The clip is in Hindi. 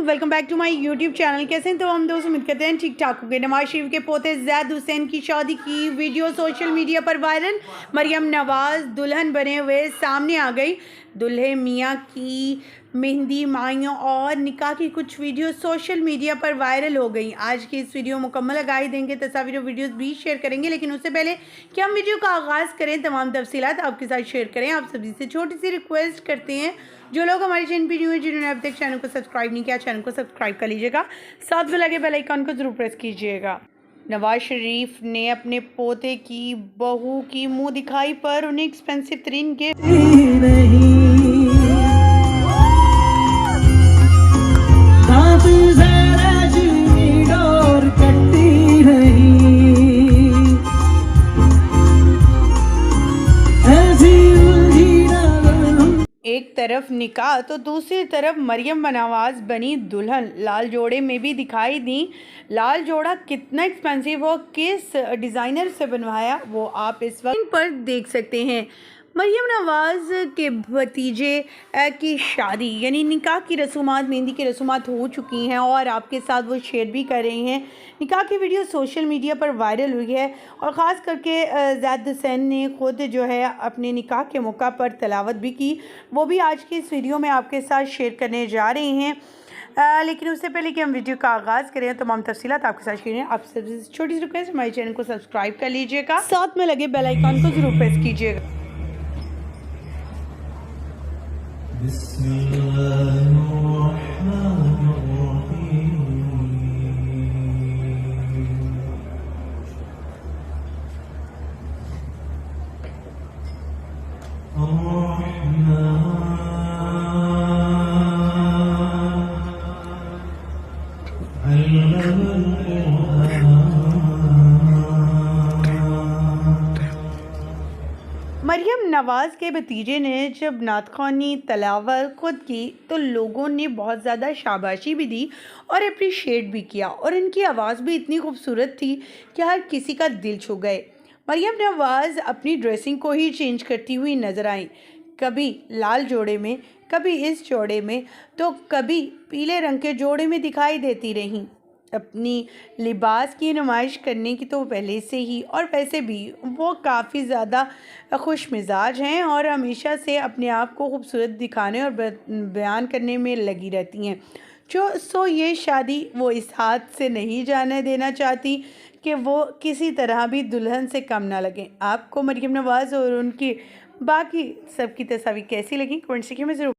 Welcome back to my YouTube channel. कैसे हैं तो हम दोस्त, उम्मीद करते हैं ठीक ठाक होंगे। नवाज शरीफ के पोते ज़ैद हुसैन की शादी की वीडियो सोशल मीडिया पर वायरल। मरियम नवाज दुल्हन बने हुए सामने आ गई। दुल्हे मियाँ की मेहंदी, माइयों और निकाह की कुछ वीडियो सोशल मीडिया पर वायरल हो गई। आज की इस वीडियो मुकम्मल आगाही देंगे, तस्वीर और वीडियोस भी शेयर करेंगे, लेकिन उससे पहले कि हम वीडियो का आगाज़ करें तमाम तफसीलात आपके साथ शेयर करें, आप सभी से छोटी सी रिक्वेस्ट करते हैं, जो लोग हमारे चैनल पर न्यू हैं, जिन्होंने अब तक चैनल को सब्सक्राइब नहीं किया, चैनल को सब्सक्राइब कर लीजिएगा, साथ में लगे बेल आइकन को ज़रूर प्रेस कीजिएगा। नवाज शरीफ ने अपने पोते की बहू की मुंह दिखाई पर उन्हें एक्सपेंसिव तरीन गिफ्ट एक तरफ निकाह तो दूसरी तरफ मरियम नवाज बनी दुल्हन। लाल जोड़े में भी दिखाई दी। लाल जोड़ा कितना एक्सपेंसिव हो, किस डिज़ाइनर से बनवाया, वो आप इस वक्त पर देख सकते हैं। मरियम नवाज़ के भतीजे की शादी यानी निकाह की रसूमात, मेहंदी की रसूमात हो चुकी हैं और आपके साथ वो शेयर भी कर रही हैं। निकाह की वीडियो सोशल मीडिया पर वायरल हुई है और ख़ास करके ज़ैद हुसैन ने ख़ुद जो है अपने निकाह के मौका पर तिलावत भी की। वो भी आज की इस वीडियो में आपके साथ शेयर करने जा रहे हैं। लेकिन उससे पहले कि हम वीडियो का आगाज़ करें, तमाम तफसीलात आपके साथ शेयर हैं। आप सबसे छोटी सी रिक्वेस्ट, हमारे चैनल को सब्सक्राइब कर लीजिएगा, साथ में लगे बेल आइकन को ज़रूर प्रेस कीजिएगा। मरियम नवाज़ के भतीजे ने जब नात ख़्वानी तलावत खुद की तो लोगों ने बहुत ज़्यादा शाबाशी भी दी और अप्रिशिएट भी किया, और इनकी आवाज़ भी इतनी खूबसूरत थी कि हर किसी का दिल छू गए। मरियम नवाज़ अपनी ड्रेसिंग को ही चेंज करती हुई नज़र आईं, कभी लाल जोड़े में, कभी इस जोड़े में, तो कभी पीले रंग के जोड़े में दिखाई देती रहीं। अपनी लिबास की नुमाइश करने की तो पहले से ही, और वैसे भी वो काफ़ी ज़्यादा खुश मिजाज हैं और हमेशा से अपने आप को खूबसूरत दिखाने और बयान करने में लगी रहती हैं। सो ये शादी वो इस हाथ से नहीं जाने देना चाहती कि वो किसी तरह भी दुल्हन से कम ना लगें। आपको मरियम नवाज़ और उनकी बाकी सबकी तस्वीर कैसी लगी, कमेंट सेक्शन में ज़रूर